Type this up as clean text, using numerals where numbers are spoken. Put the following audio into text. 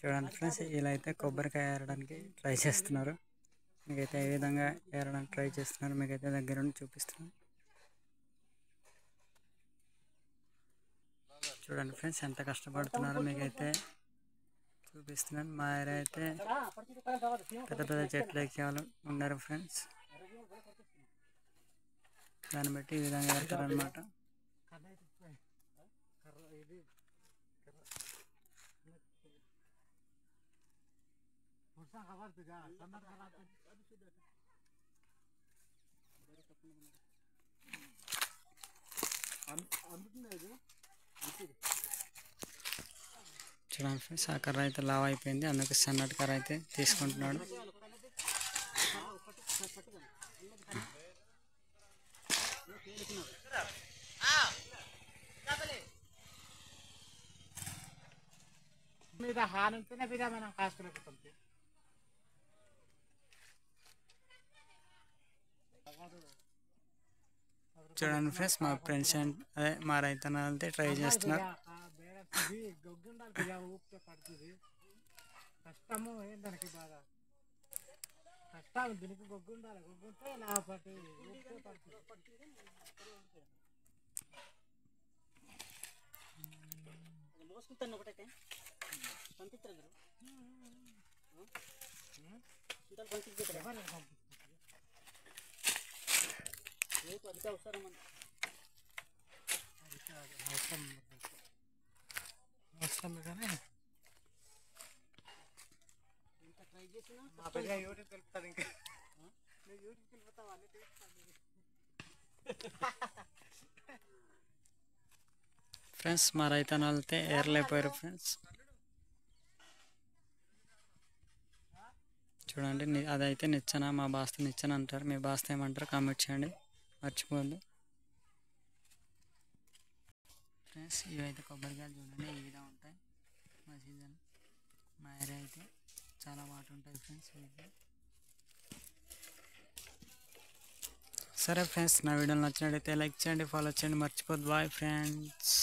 చూడండి ఫ్రెండ్స్, ఇలా అయితే కొబ్బరికాయ ఏరడానికి ట్రై చేస్తున్నారు. మీకైతే ఏ విధంగా ఏరడానికి ట్రై చేస్తున్నారు మీకైతే దగ్గర నుండి చూపిస్తున్నాను. చూడండి ఫ్రెండ్స్, ఎంత కష్టపడుతున్నారో మీకైతే చూపిస్తున్నాను. మా ఏరియా అయితే పెద్ద పెద్ద చెట్లు ఎక్కేవాళ్ళు ఉన్నారు ఫ్రెండ్స్. దాన్ని బట్టి ఈ విధంగా ఏరుతారనమాట. చూడండి ఫ్రెండ్స్, ఆ కర్ర అయితే లావ్ అయిపోయింది, అందుకే సన్నటి కర్ర అయితే తీసుకుంటున్నాడు. చూడండి ఫ్రెండ్స్, మా ఫ్రెండ్స్ అదే మా రైతన్న అయితే ట్రై చేస్తున్నారు. ఫ్రెండ్స్, మా రైతన్న అయితే ఏర్లేకపోయారు ఫ్రెండ్స్. చూడండి, అదైతే నిచ్చెన, మా బాస్త నిచ్చెన అంటారు. మీ బాస్త ఏమంటారు కామెంట్ చేయండి, మర్చిపోవద్దు ఫ్రెండ్స్. ఇవైతే కొబ్బరికాయలు చూడండి ఈ విధంగా ఉంటాయి. మా సీజన్ మా ఏరియా అయితే చాలా వాటర్ ఉంటాయి ఫ్రెండ్స్. సరే ఫ్రెండ్స్, నా వీడియోలు నచ్చినట్లయితే లైక్ చేయండి, ఫాలో చేయండి, మర్చిపోద్దు. Bye friends.